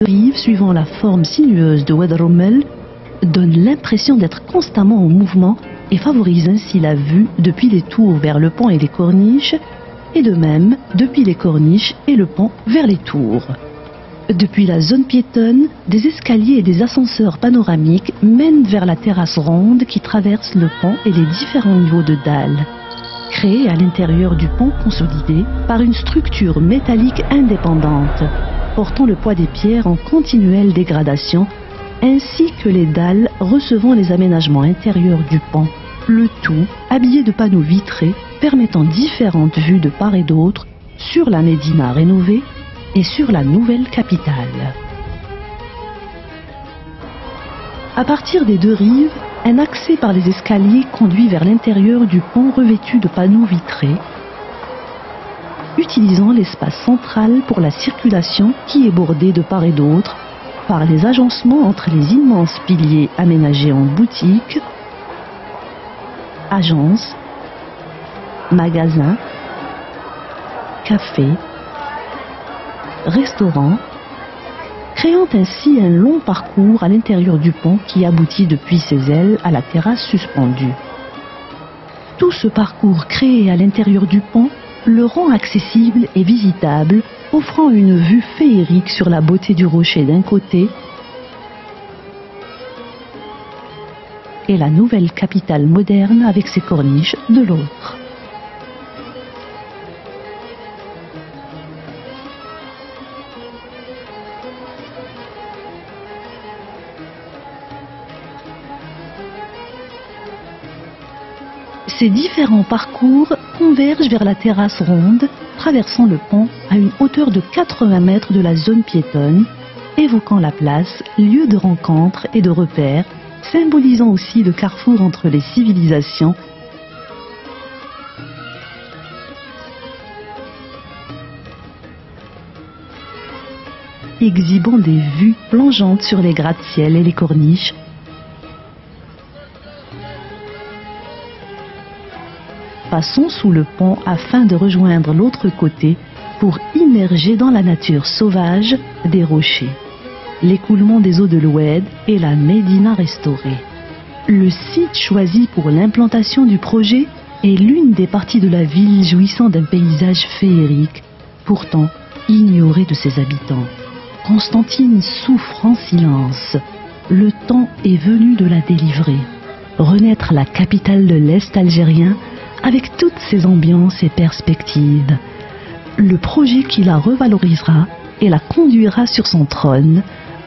rive suivant la forme sinueuse de Wederommel donne l'impression d'être constamment en mouvement et favorise ainsi la vue depuis les tours vers le pont et les corniches, et de même depuis les corniches et le pont vers les tours. Depuis la zone piétonne, des escaliers et des ascenseurs panoramiques mènent vers la terrasse ronde qui traverse le pont et les différents niveaux de dalles, créés à l'intérieur du pont consolidé par une structure métallique indépendante, portant le poids des pierres en continuelle dégradation, ainsi que les dalles recevant les aménagements intérieurs du pont, le tout habillé de panneaux vitrés permettant différentes vues de part et d'autre sur la Médina rénovée et sur la nouvelle capitale. À partir des deux rives, un accès par les escaliers conduit vers l'intérieur du pont revêtu de panneaux vitrés, utilisant l'espace central pour la circulation qui est bordé de part et d'autre par les agencements entre les immenses piliers aménagés en boutiques, agences, magasins, cafés, restaurants, créant ainsi un long parcours à l'intérieur du pont qui aboutit depuis ses ailes à la terrasse suspendue. Tout ce parcours créé à l'intérieur du pont le rend accessible et visitable, offrant une vue féerique sur la beauté du rocher d'un côté et la nouvelle capitale moderne avec ses corniches de l'autre. Ces différents parcours convergent vers la terrasse ronde, traversant le pont à une hauteur de 80 mètres de la zone piétonne, évoquant la place, lieu de rencontre et de repère, symbolisant aussi le carrefour entre les civilisations, exhibant des vues plongeantes sur les gratte-ciel et les corniches, passons sous le pont afin de rejoindre l'autre côté pour immerger dans la nature sauvage des rochers, l'écoulement des eaux de l'Oued et la Médina restaurée. Le site choisi pour l'implantation du projet est l'une des parties de la ville jouissant d'un paysage féerique, pourtant ignoré de ses habitants. Constantine souffre en silence. Le temps est venu de la délivrer. Renaître la capitale de l'Est algérien avec toutes ses ambiances et perspectives. Le projet qui la revalorisera et la conduira sur son trône,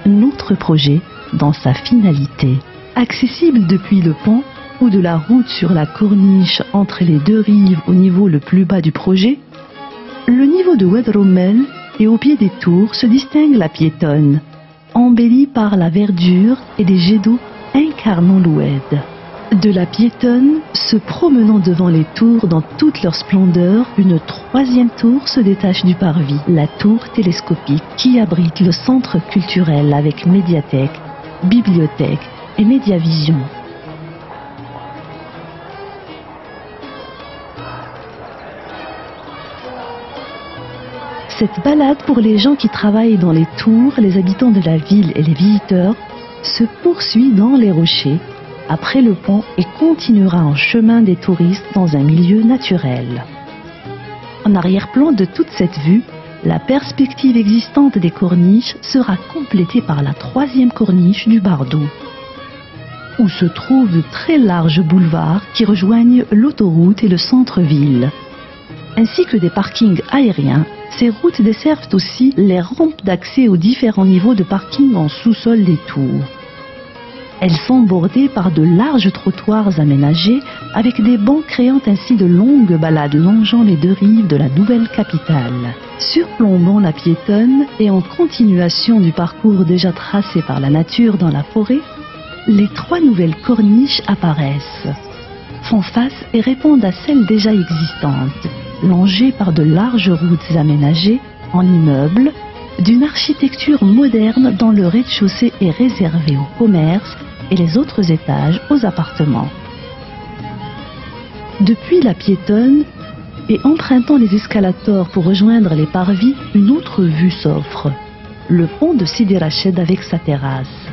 notre projet dans sa finalité. Accessible depuis le pont ou de la route sur la corniche entre les deux rives au niveau le plus bas du projet, le niveau de Wederommel et au pied des tours se distingue la piétonne, embellie par la verdure et des jets d'eau incarnant l'Oued. De la piétonne, se promenant devant les tours dans toute leur splendeur, une troisième tour se détache du parvis, la tour télescopique qui abrite le centre culturel avec médiathèque, bibliothèque et médiavision. Cette balade pour les gens qui travaillent dans les tours, les habitants de la ville et les visiteurs se poursuit dans les rochers, après le pont et continuera en chemin des touristes dans un milieu naturel. En arrière-plan de toute cette vue, la perspective existante des corniches sera complétée par la troisième corniche du Bardo, où se trouvent de très larges boulevards qui rejoignent l'autoroute et le centre-ville. Ainsi que des parkings aériens, ces routes desservent aussi les rampes d'accès aux différents niveaux de parking en sous-sol des tours. Elles sont bordées par de larges trottoirs aménagés avec des bancs créant ainsi de longues balades longeant les deux rives de la nouvelle capitale. Surplombant la piétonne et en continuation du parcours déjà tracé par la nature dans la forêt, les trois nouvelles corniches apparaissent, font face et répondent à celles déjà existantes, longées par de larges routes aménagées en immeubles, d'une architecture moderne dont le rez-de-chaussée est réservé au commerce et les autres étages aux appartements. Depuis la piétonne et empruntant les escalators pour rejoindre les parvis, une autre vue s'offre. le pont de Sidi Rached avec sa terrasse.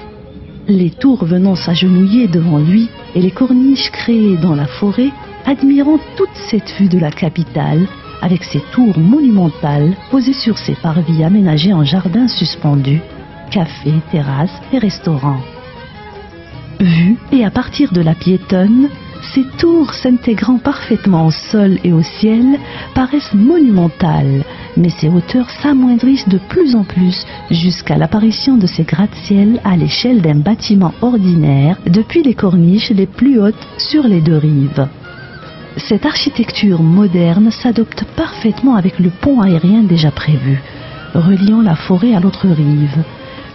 Les tours venant s'agenouiller devant lui et les corniches créées dans la forêt, admirant toute cette vue de la capitale, avec ses tours monumentales posées sur ses parvis aménagés en jardins suspendus, cafés, terrasses et restaurants. Vues et à partir de la piétonne, ces tours s'intégrant parfaitement au sol et au ciel paraissent monumentales, mais ces hauteurs s'amoindrissent de plus en plus jusqu'à l'apparition de ces gratte-ciel à l'échelle d'un bâtiment ordinaire depuis les corniches les plus hautes sur les deux rives. Cette architecture moderne s'adopte parfaitement avec le pont aérien déjà prévu, reliant la forêt à l'autre rive.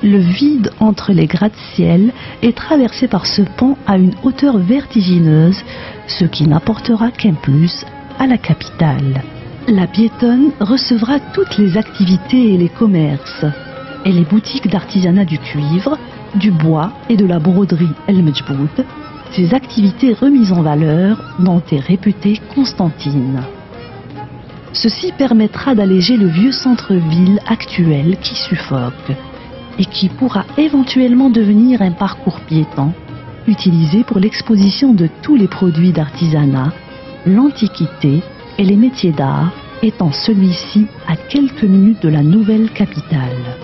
Le vide entre les gratte-ciel est traversé par ce pont à une hauteur vertigineuse, ce qui n'apportera qu'un plus à la capitale. La piétonne recevra toutes les activités et les commerces, et les boutiques d'artisanat du cuivre, du bois et de la broderie El Mejboud, ces activités remises en valeur dont est réputée Constantine. Ceci permettra d'alléger le vieux centre-ville actuel qui suffoque et qui pourra éventuellement devenir un parcours piéton utilisé pour l'exposition de tous les produits d'artisanat, l'antiquité et les métiers d'art, étant celui-ci à quelques minutes de la nouvelle capitale.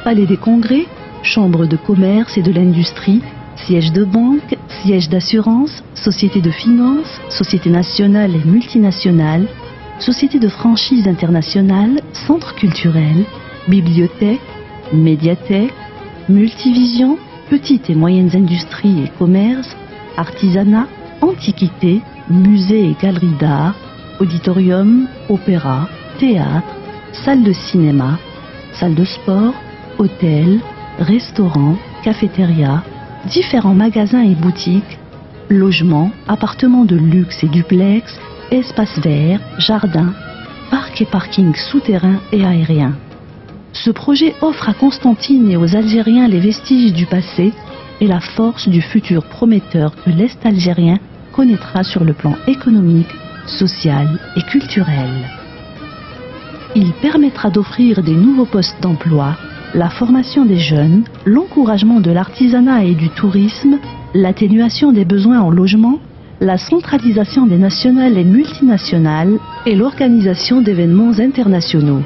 Palais des congrès, chambre de commerce et de l'industrie, siège de banque, siège d'assurance, société de finance, société nationale et multinationale, société de franchise internationale, centre culturel, bibliothèque, médiathèque, multivision, petites et moyennes industries et commerces, artisanat, antiquité, musées et galeries d'art, auditorium, opéra, théâtre, salle de cinéma, salle de sport, hôtel, restaurant, cafétéria, différents magasins et boutiques, logements, appartements de luxe et duplex, espaces verts, jardins, parcs et parkings souterrains et aériens. Ce projet offre à Constantine et aux Algériens les vestiges du passé et la force du futur prometteur que l'Est algérien connaîtra sur le plan économique, social et culturel. Il permettra d'offrir des nouveaux postes d'emploi, la formation des jeunes, l'encouragement de l'artisanat et du tourisme, l'atténuation des besoins en logement, la centralisation des nationales et multinationales et l'organisation d'événements internationaux.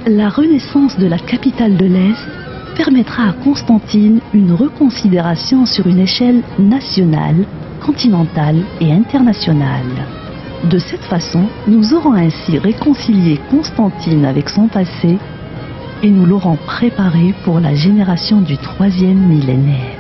La renaissance de la capitale de l'Est permettra à Constantine une reconsidération sur une échelle nationale, continentale et internationale. De cette façon, nous aurons ainsi réconcilié Constantine avec son passé et nous l'aurons préparé pour la génération du 3e millénaire.